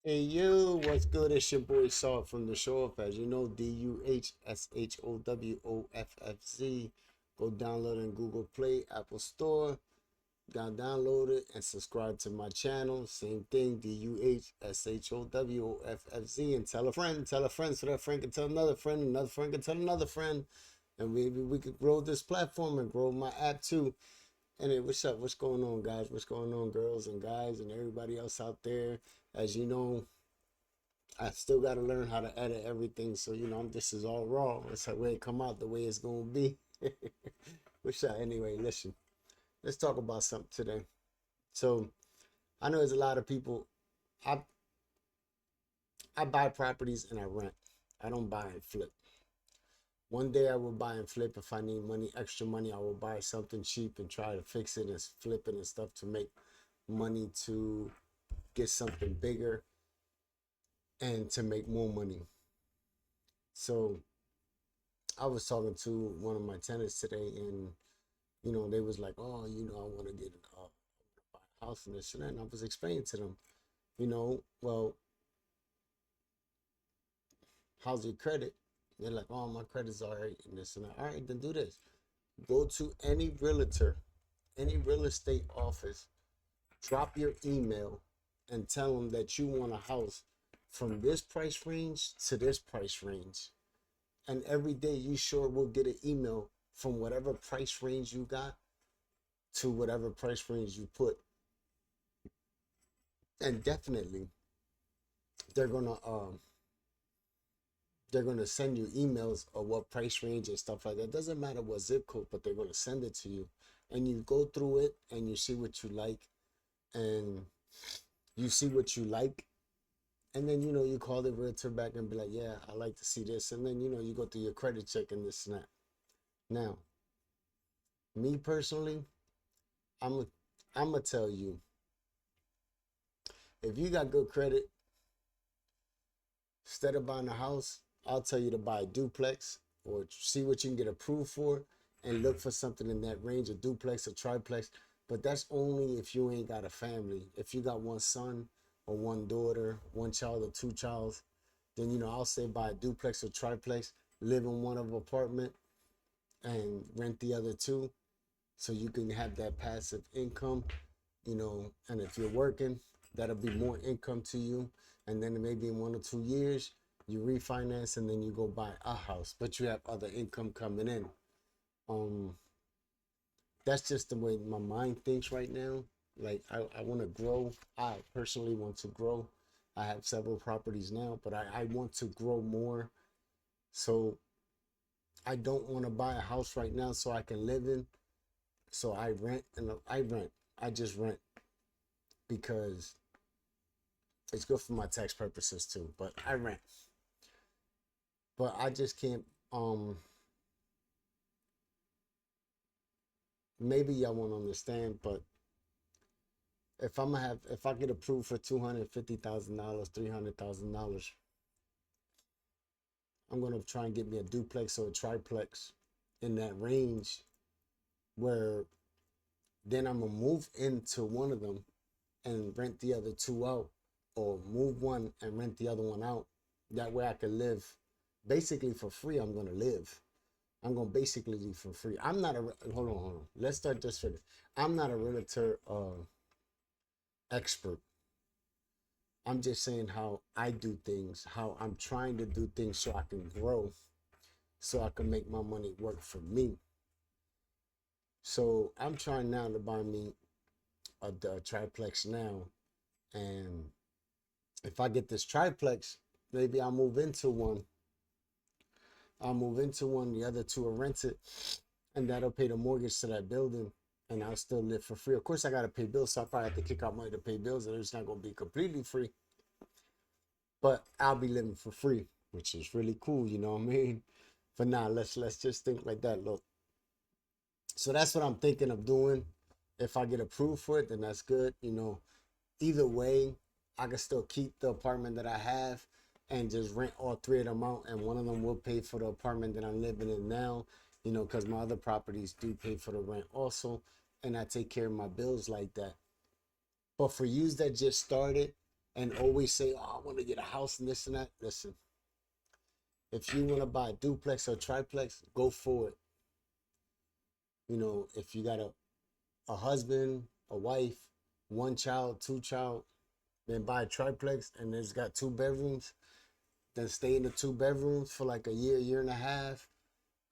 Hey you, what's good? It's your boy Saw from the Show Off. As you know, DUHSHOWOFFZ. Go download it in Google Play, Apple Store. Gotta download it and subscribe to my channel. Same thing, DUHSHOWOFFZ. And tell a friend so that friend can tell another friend can tell another friend. And maybe we could grow this platform and grow my app too. Anyway, what's up? What's going on, guys? What's going on, girls and guys, and everybody else out there? As you know, I still got to learn how to edit everything. So, this is all raw. It's the way it come out, the way it's going to be. What's up? Anyway, listen, let's talk about something today. So, I know there's a lot of people. I, I buy properties and I rent. I don't buy and flip. One day I will buy and flip if I need money, extra money. I will buy something cheap and try to fix it and flip it and stuff to make money to get something bigger and to make more money. So I was talking to one of my tenants today, and they was like, "Oh, I want to get buy a house and this and that." And I was explaining to them, well, how's your credit? They're like, "Oh, my credit's all right," and this and that. All right, then do this: go to any realtor, any real estate office, drop your email, and tell them that you want a house from this price range to this price range. And every day you sure will get an email from whatever price range you got to whatever price range you put. And definitely they're gonna um they're gonna send you emails of what price range and stuff like that. Doesn't matter what zip code, but they're gonna send it to you. And you go through it and you see what you like, and you see what you like. And then you call the realtor back and be like, "Yeah, I like to see this." And then you go through your credit check and this and that. Now, me personally, I'm I'm gonna tell you, if you got good credit, instead of buying a house, I'll tell you to buy a duplex or see what you can get approved for and look for something in that range, a duplex, a triplex. But that's only if you ain't got a family. If you got one son or one daughter, one child or two childs, then I'll say buy a duplex or triplex, live in one of apartment and rent the other two so you can have that passive income, and if you're working, that'll be more income to you. And then maybe in 1 or 2 years, you refinance and then you go buy a house, but you have other income coming in. Um, that's just the way my mind thinks right now. Like I want to grow. I personally want to grow. I have several properties now, but I want to grow more. So I don't want to buy a house right now so I can live in. So I rent and I rent. I just rent because it's good for my tax purposes too. But I rent. But I just can't. Maybe y'all won't understand, but if I get approved for $250,000, $300,000, I'm gonna try and get me a duplex or a triplex in that range, where then I'm gonna move into one of them and rent the other two out, or move one and rent the other one out. That way I can live basically for free. I'm gonna live. I'm gonna basically live for free. I'm not a hold on. Let's start this for this. I'm not a realtor expert. I'm just saying how I do things, how I'm trying to do things so I can grow, so I can make my money work for me. So I'm trying now to buy me a triplex now, and if I get this triplex, maybe I'll move into one. I'll move into one. The other two will rent it, and that'll pay the mortgage to that building, and I'll still live for free. Of course, I gotta pay bills, so I probably have to kick out money to pay bills, and it's not gonna be completely free. But I'll be living for free, which is really cool. You know what I mean? For now, let's just think like that. Look, so that's what I'm thinking of doing. If I get approved for it, then that's good. Either way, I can still keep the apartment that I have and just rent all three of them out, and one of them will pay for the apartment that I'm living in now. Because my other properties do pay for the rent also, and I take care of my bills like that. But for yous that just started, and always say, "Oh, I want to get a house and this and that." Listen, if you want to buy a duplex or triplex, go for it. You know, if you got a husband, a wife, one child, two child, then buy a triplex and it's got 2 bedrooms, then stay in the 2 bedrooms for like a year, year and a half,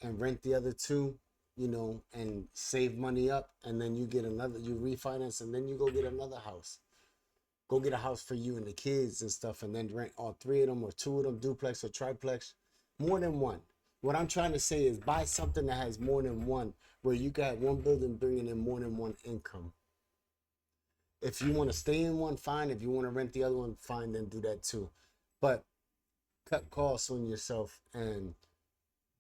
and rent the other two, you know, and save money up, and then you get another, you refinance, and then you go get another house. Go get a house for you and the kids and stuff, and then rent all 3 of them or 2 of them, duplex or triplex, more than one. What I'm trying to say is buy something that has more than one, where you got one building bringing in more than one income. If you want to stay in one, fine. If you want to rent the other one, fine, then do that too. But cut costs on yourself, and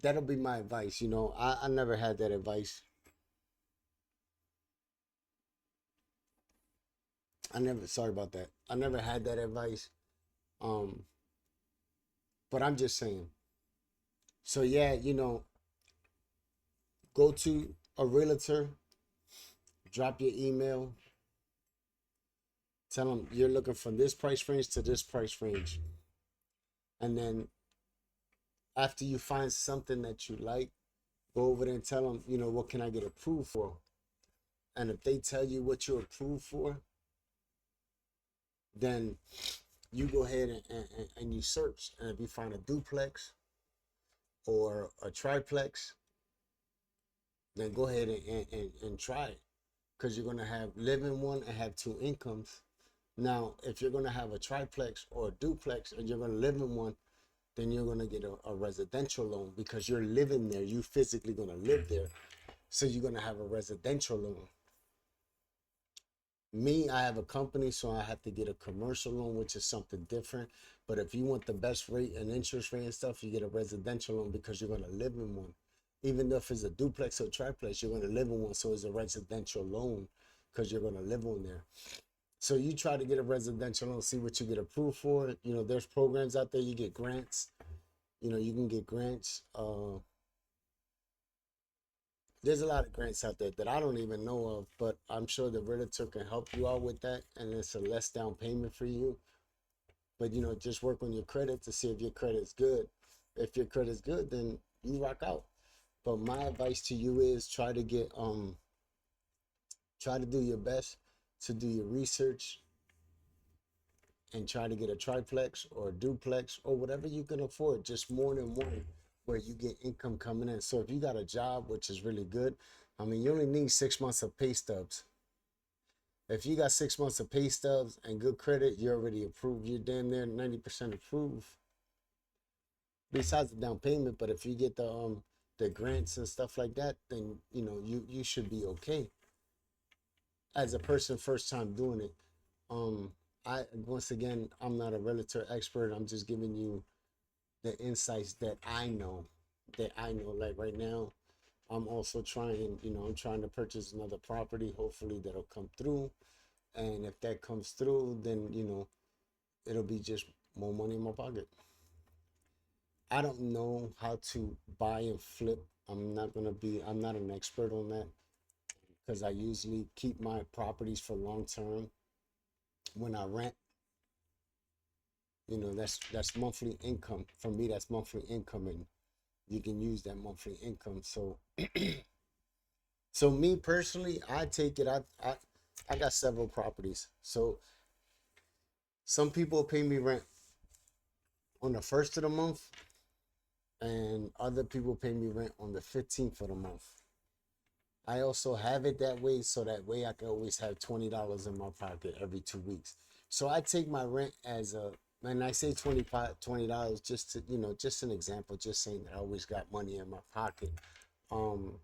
that'll be my advice. You know, I never had that advice. Sorry about that. I never had that advice. Um, but I'm just saying. So yeah, you know, go to a realtor, drop your email, tell them you're looking from this price range to this price range. And then after you find something that you like, go over there and tell them, you know, what can I get approved for? And if they tell you what you're approved for, then you go ahead and you search. And if you find a duplex or a triplex, then go ahead and try it. Because you're going to have live in one and have 2 incomes. Now, if you're going to have a triplex or a duplex and you're going to live in one, then you're going to get a residential loan because you're living there. You physically going to live there. So you're going to have a residential loan. Me, I have a company, so I have to get a commercial loan, which is something different. But if you want the best rate and interest rate and stuff, you get a residential loan because you're going to live in one. Even though if it's a duplex or triplex, you're going to live in one. So it's a residential loan because you're going to live on there. So you try to get a residential loan, see what you get approved for. You know, there's programs out there. You get grants. You know, you can get grants. There's a lot of grants out there that I don't even know of, but I'm sure the realtor can help you out with that, and it's a less down payment for you. But you know, just work on your credit to see if your credit's good. If your credit's good, then you rock out. But my advice to you is try to do your best to do your research and try to get a triplex or a duplex or whatever you can afford, just more than one, where you get income coming in. So if you got a job, which is really good, I mean, you only need 6 months of pay stubs. If you got 6 months of pay stubs and good credit, you're already approved. You're damn near 90% approved. Besides the down payment, but if you get the grants and stuff like that, then you know you should be okay. As a person first time doing it, I once again, I'm not a realtor expert. I'm just giving you the insights that I know. Like right now, I'm also trying, you know, I'm trying to purchase another property. Hopefully that'll come through. And if that comes through, then, you know, it'll be just more money in my pocket. I don't know how to buy and flip. I'm not an expert on that because I usually keep my properties for long term. When I rent, you know, that's monthly income. For me, that's monthly income, and you can use that monthly income. So so me personally, I take it. I got several properties. So some people pay me rent on the first of the month, and other people pay me rent on the 15th of the month. I also have it that way so that way I can always have $20 in my pocket every 2 weeks. So I take my rent as a, and I say $20 just to, you know, just an example, just saying that I always got money in my pocket. Um,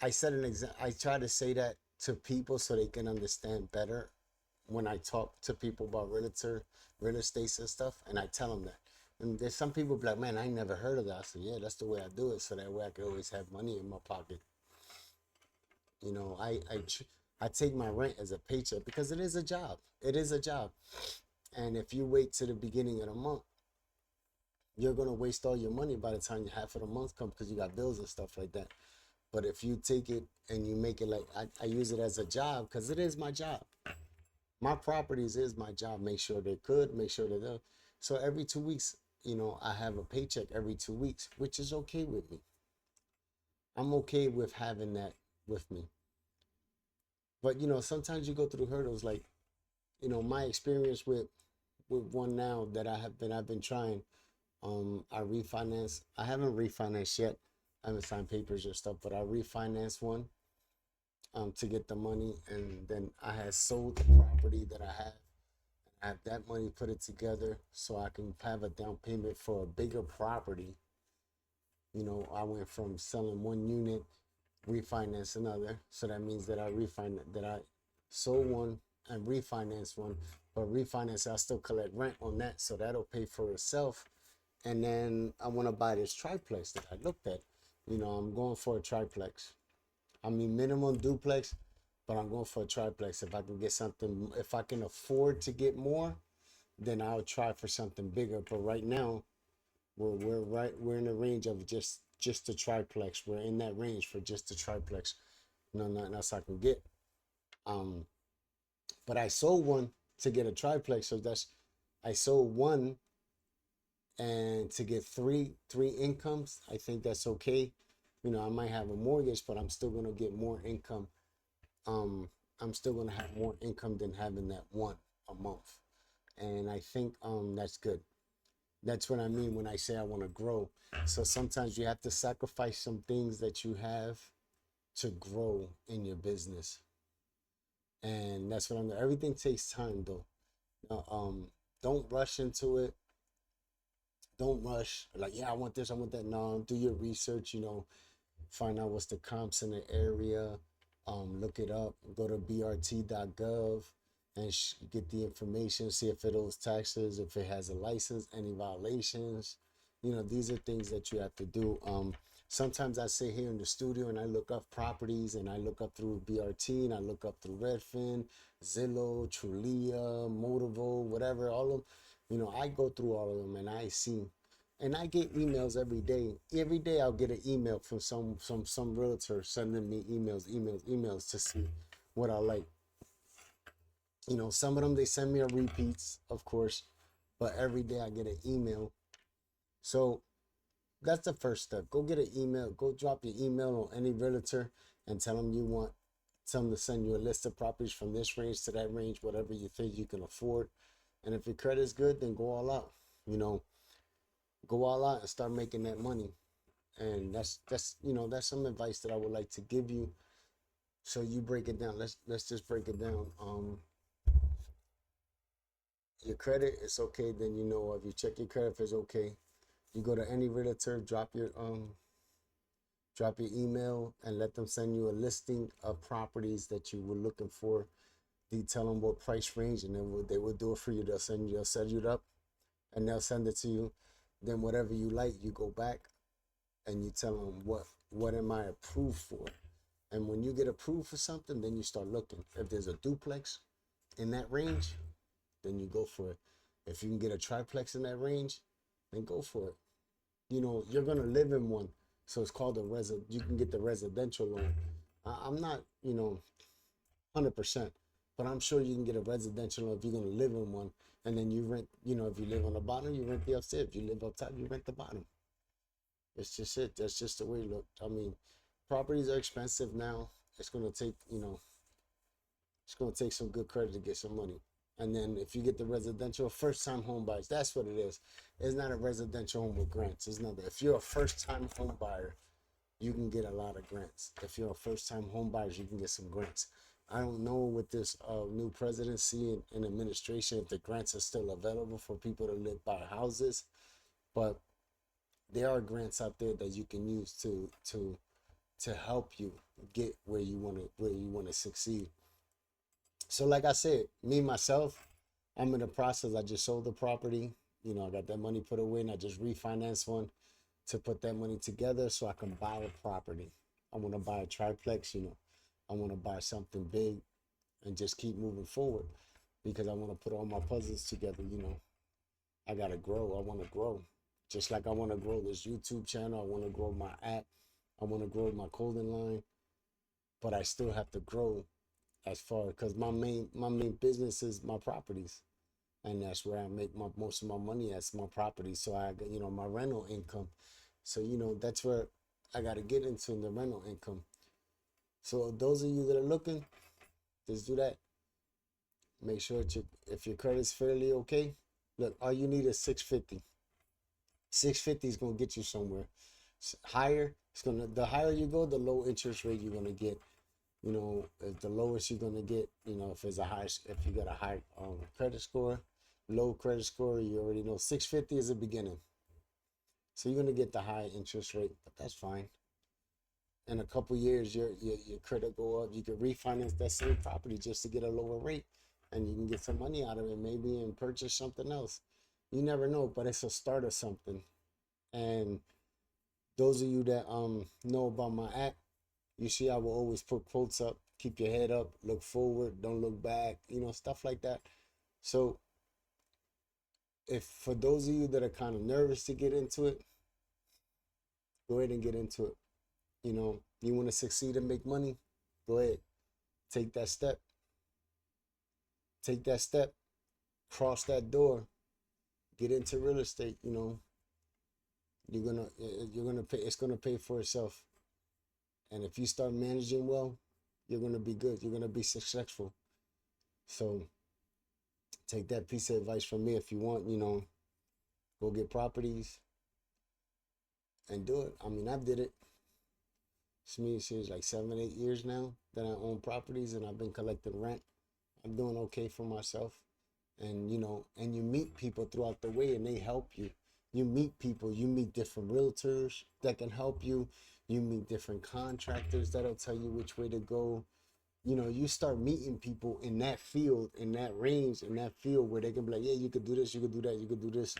I set an example. I try to say that to people so they can understand better when I talk to people about real estate and stuff, and I tell them that. And there's some people be like, man, I never heard of that. I say, yeah, that's the way I do it, so that way I can always have money in my pocket. You know, I take my rent as a paycheck because it is a job. It is a job. And if you wait to the beginning of the month, you're gonna waste all your money by the time half of the month comes because you got bills and stuff like that. But if you take it and you make it like I use it as a job because it is my job. My properties is my job. Make sure they're good, make sure they're done. So every 2 weeks, I have a paycheck every 2 weeks, which is okay with me. I'm okay with having that with me. But sometimes you go through hurdles like, my experience with one now that I've been trying. I refinance. I haven't refinanced yet. I haven't signed papers or stuff, but I refinanced one to get the money, and then I had sold the property that I have. I have that money, put it together so I can have a down payment for a bigger property. I went from selling one unit, refinance another. So that means that I sold one and refinance one, but refinance I still collect rent on that, so that'll pay for itself. And then I want to buy this triplex that I looked at. I'm going for a triplex. I mean, minimum duplex, but I'm going for a triplex. If I can get something, if I can afford to get more, then I'll try for something bigger. But right now, we're in the range of just a triplex. We're in that range for just a triplex. No, nothing else I can get. Um, but I sold one to get a triplex, so I sold one and to get three incomes. I think that's okay. I might have a mortgage, but I'm still gonna get more income. Um, I'm still gonna have more income than having that one a month, and I think that's good. That's what I mean when I say I want to grow. So sometimes you have to sacrifice some things that you have to grow in your business, and that's what I'm. Everything takes time, though. Don't rush into it. Don't rush. Like, yeah, I want this, I want that. No, do your research. Find out what's the comps in the area. Look it up. Go to brt.gov and get the information. See if it owes taxes, if it has a license, any violations. These are things that you have to do. Sometimes I sit here in the studio and I look up properties, and I look up through BRT, and I look up through Redfin, Zillow, Trulia, Motivo, whatever, all of them. I go through all of them and I see, and I get emails every day. Every day I'll get an email from some realtor sending me emails to see what I like. Some of them they send me a repeats, of course, but every day I get an email. So that's the first step. Go get an email. Go drop your email on any realtor and tell them to send you a list of properties from this range to that range, whatever you think you can afford. And if your credit is good, then go all out. You know, go all out and start making that money. And that's some advice that I would like to give you. So you break it down. Let's just break it down. Your credit is okay, then if you check your credit if it's okay. You go to any realtor, drop your email and let them send you a listing of properties that you were looking for. You tell them what price range, and then they will do it for you. They'll set you up, and they'll send it to you. Then whatever you like, you go back and you tell them what am I approved for. And when you get approved for something, then you start looking. If there's a duplex in that range, then you go for it. If you can get a triplex in that range, then go for it. You're gonna live in one, so it's called you can get the residential loan. I'm not 100%, but I'm sure you can get a residential loan if you're gonna live in one, and then you rent. If you live on the bottom, you rent the upstairs. If you live up top, you rent the bottom. It's just it. That's just the way it look. I mean, properties are expensive now. It's gonna take some good credit to get some money. And then if you get the residential, first time home buyers, that's what it is. It's not a residential home with grants. It's not that. If you're a first time home buyer, you can get a lot of grants. If you're a first time home buyer, you can get some grants. I don't know with this new presidency and administration if the grants are still available for people to live buy houses, but there are grants out there that you can use to help you get where you want to succeed. So like I said, me myself, I'm in the process. I just sold the property. I got that money put away, and I just refinanced one to put that money together so I can buy a property. I want to buy a triplex. I want to buy something big and just keep moving forward because I want to put all my puzzles together. I gotta grow. I want to grow, just like I want to grow this YouTube channel. I want to grow my app. I want to grow my clothing line, but I still have to grow as far because my main business is my properties, and that's where I make my most of my money. That's my property. So I got, my rental income. So that's where I got to get into the rental income. So those of you that are looking, just do that. Make sure that if your credit's fairly okay, look, all you need is 650. 650 is gonna get you somewhere. Higher, the higher you go, the low interest rate you're gonna get. If the lowest you're gonna get, if you got a high credit score, low credit score, you already know 650 is a beginning. So you're gonna get the high interest rate, but that's fine. In a couple years, your credit go up. You can refinance that same property just to get a lower rate, and you can get some money out of it, maybe, and purchase something else. You never know, but it's a start of something. And those of you that know about my app, you see I will always put quotes up. Keep your head up, look forward, don't look back, stuff like that. So if for those of you that are kind of nervous to get into it, go ahead and get into it. You want to succeed and make money, go ahead. Take that step. Take that step. Cross that door. Get into real estate, you're gonna pay, it's gonna pay for itself. And if you start managing well, you're gonna be good. You're gonna be successful. So take that piece of advice from me. If you want, go get properties and do it. I mean, I did it. It's me, it's like 7, 8 years now that I own properties and I've been collecting rent. I'm doing okay for myself. And and you meet people throughout the way and they help you. You meet people, you meet different realtors that can help you. You meet different contractors that'll tell you which way to go. You start meeting people in that field, in that range, in that field where they can be like, yeah, you could do this, you could do that, you could do this.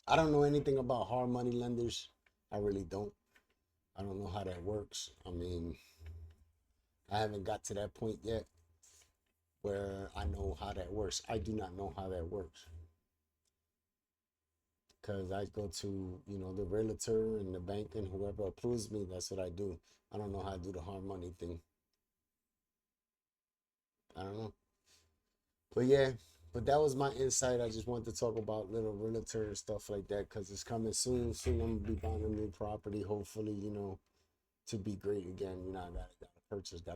I don't know anything about hard money lenders. I really don't. I don't know how that works. I mean, I haven't got to that point yet where I know how that works. I do not know how that works. Because I go to, the realtor and the bank and whoever approves me, that's what I do. I don't know how to do the hard money thing. I don't know. But yeah, but that was my insight. I just wanted to talk about little realtor and stuff like that because it's coming soon. Soon I'm gonna be buying a new property, hopefully, to be great again. I gotta purchase. I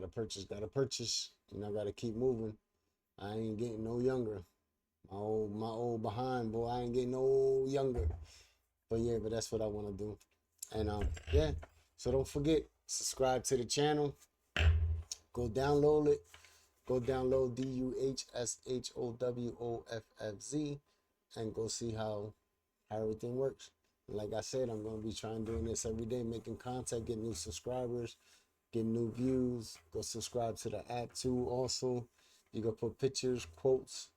gotta keep moving. I ain't getting no younger. My old behind, boy, I ain't getting no younger. But yeah, but that's what I want to do. And yeah. So don't forget, subscribe to the channel. Go download it. Go download DUHSHOWOFFZ and go see how everything works. And like I said, I'm gonna be trying doing this every day, making content, getting new subscribers, getting new views. Go subscribe to the app too. Also, you can put pictures, quotes,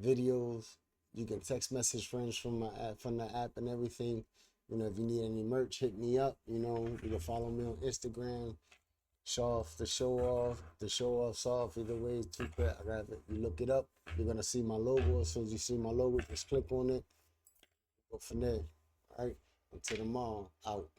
videos. You can text message friends from my app, from the app and everything. If you need any merch, hit me up. You can follow me on Instagram. The show off soft. Either way, too bad. I got it. You look it up. You're gonna see my logo. As soon as you see my logo, just click on it. Go from there. All right. Until tomorrow. Out.